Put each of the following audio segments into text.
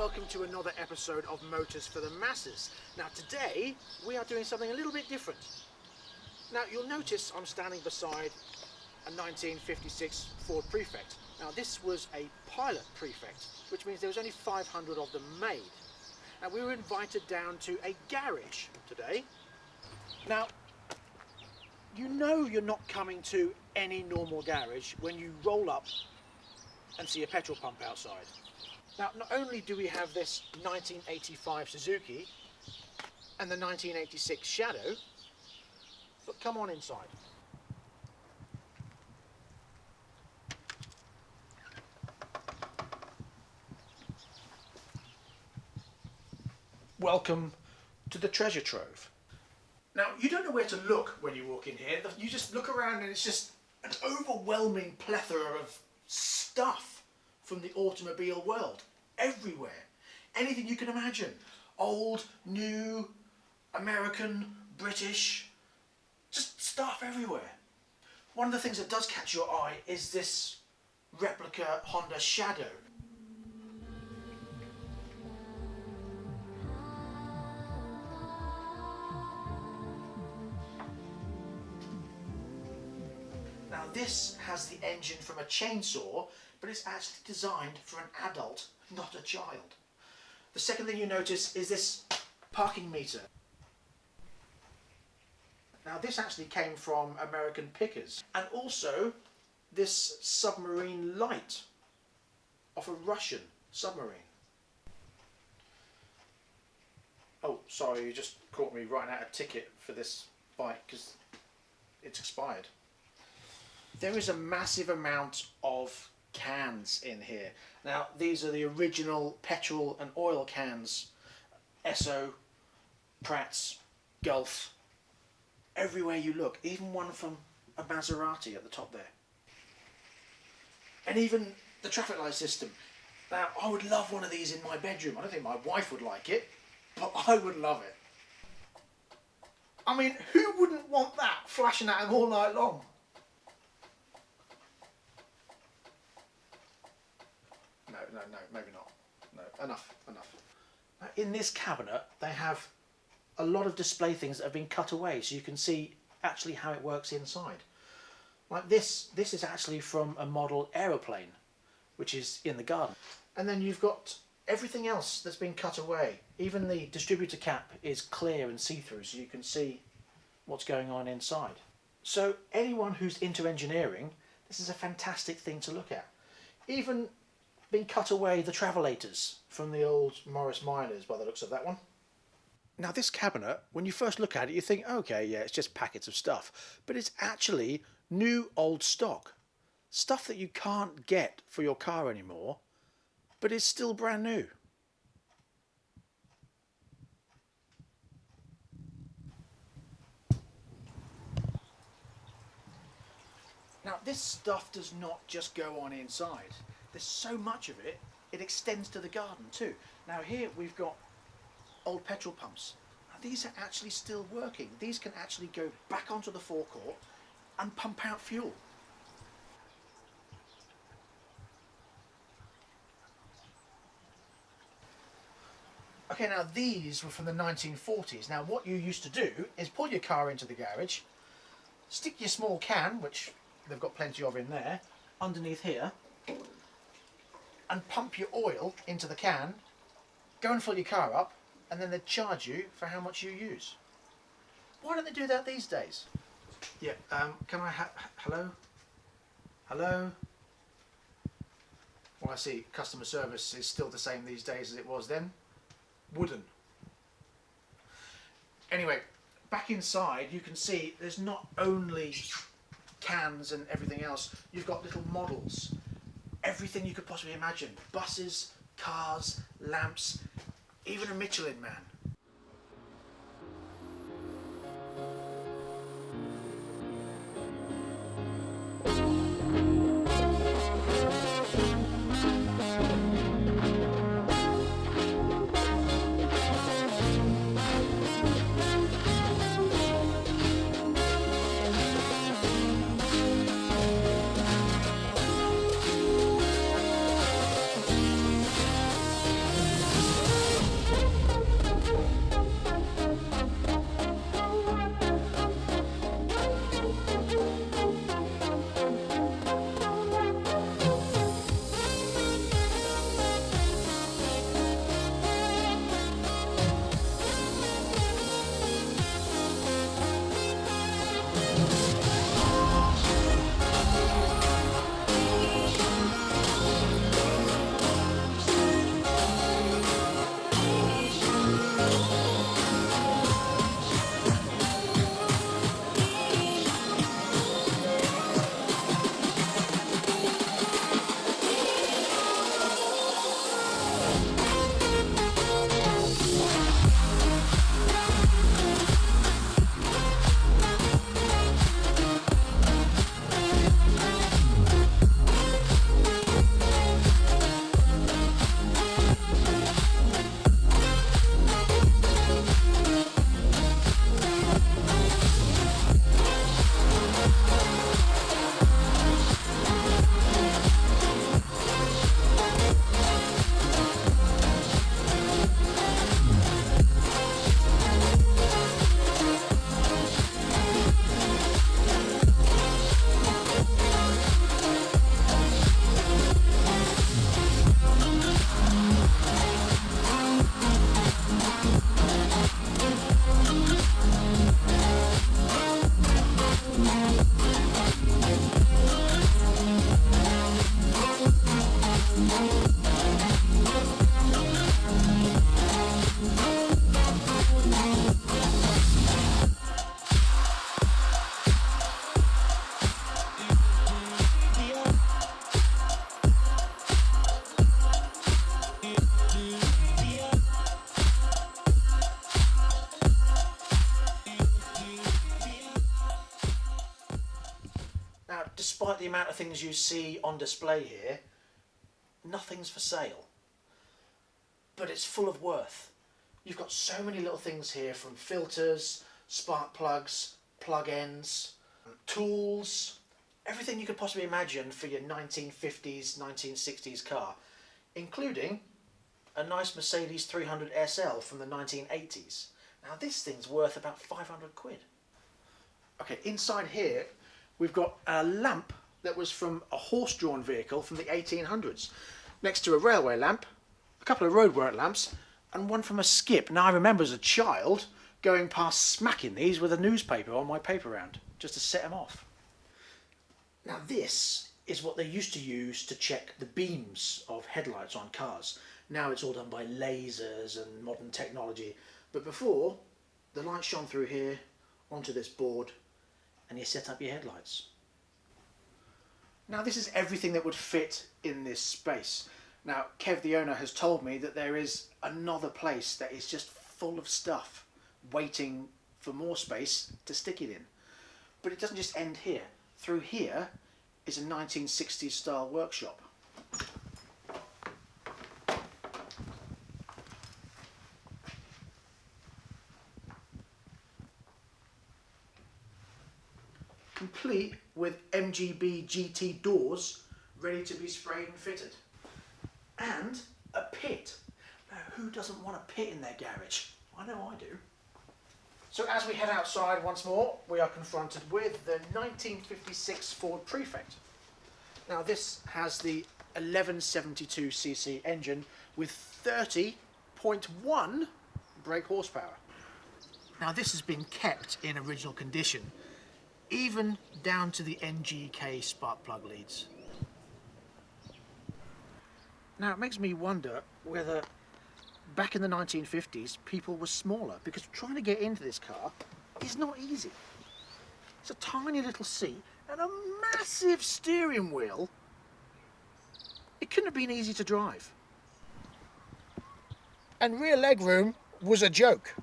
welcome to another episode of Motors for the Masses. Now today we are doing something a little bit different. Now you'll notice I'm standing beside a 1956 Ford Prefect. Now this was a pilot Prefect, which means there was only 500 of them made. Now we were invited down to a garage today. Now you know you're not coming to any normal garage when you roll up and see a petrol pump outside. Now, not only do we have this 1985 Suzuki and the 1986 Shadow, but come on inside. Welcome to the treasure trove. Now, you don't know where to look when you walk in here. You just look around and it's just an overwhelming plethora of stuff from the automobile world. Everywhere. Anything you can imagine. Old, new, American, British, just stuff everywhere. One of the things that does catch your eye is this replica Honda Shadow. Now this has the engine from a chainsaw, but it's actually designed for an adult, not a child. The second thing you notice is this parking meter. Now this actually came from American Pickers, and also this submarine light off a Russian submarine. Oh, sorry, you just caught me writing out a ticket for this bike because it's expired. There is a massive amount of cans in here. Now these are the original petrol and oil cans. Esso, Pratt's, Gulf. Everywhere you look, even one from a Maserati at the top there. And even the traffic light system. Now I would love one of these in my bedroom. I don't think my wife would like it, but I would love it. I mean, who wouldn't want that flashing at them all night long? No, maybe not. No, enough. Now, in this cabinet, they have a lot of display things that have been cut away, so you can see actually how it works inside. Like this is actually from a model aeroplane, which is in the garden. And then you've got everything else that's been cut away. Even the distributor cap is clear and see-through, so you can see what's going on inside. So anyone who's into engineering, this is a fantastic thing to look at. Even been cut away the travelators from the old Morris Minors by the looks of that one. Now this cabinet, when you first look at it, you think, okay, yeah, it's just packets of stuff. But it's actually new old stock. Stuff that you can't get for your car anymore, but it's still brand new. Now this stuff does not just go on inside. There's so much of it, it extends to the garden too. Now here we've got old petrol pumps. Now these are actually still working. These can actually go back onto the forecourt and pump out fuel. Okay, now these were from the 1940s. Now what you used to do is pull your car into the garage, stick your small can, which they've got plenty of in there, underneath here, and pump your oil into the can, go and fill your car up, and then they'd charge you for how much you use. Why don't they do that these days? Yeah, can I hello? Hello? Well, I see customer service is still the same these days as it was then. Wooden. Anyway, back inside you can see there's not only cans and everything else, you've got little models. Everything you could possibly imagine. Buses, cars, lamps, even a Michelin man. Now, despite the amount of things you see on display here, nothing's for sale. But it's full of worth. You've got so many little things here, from filters, spark plugs, plug ends, tools, everything you could possibly imagine for your 1950s, 1960s car, including a nice Mercedes 300 SL from the 1980s. Now this thing's worth about 500 quid. Okay, inside here we've got a lamp that was from a horse-drawn vehicle from the 1800s, next to a railway lamp, a couple of roadwork lamps, and one from a skip. Now I remember as a child going past smacking these with a newspaper on my paper round, just to set them off. Now this is what they used to use to check the beams of headlights on cars. Now it's all done by lasers and modern technology, but before, the light shone through here onto this board and you set up your headlights. Now this is everything that would fit in this space. Now Kev, the owner, has told me that there is another place that is just full of stuff waiting for more space to stick it in. But it doesn't just end here. Through here is a 1960s style workshop. Complete with MGB GT doors ready to be sprayed and fitted. And a pit. Now who doesn't want a pit in their garage? I know I do. So as we head outside once more, we are confronted with the 1956 Ford Prefect. Now this has the 1172cc engine with 30.1 brake horsepower. Now this has been kept in original condition, even down to the NGK spark plug leads. Now it makes me wonder whether back in the 1950s people were smaller, because trying to get into this car is not easy. It's a tiny little seat and a massive steering wheel. It couldn't have been easy to drive. And rear leg room was a joke.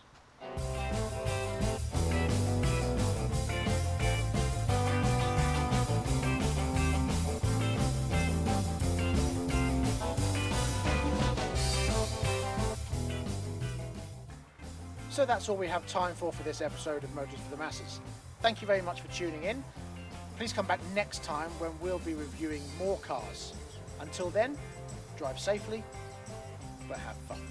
So that's all we have time for this episode of Motors for the Masses. Thank you very much for tuning in. Please come back next time when we'll be reviewing more cars. Until then, drive safely, but have fun.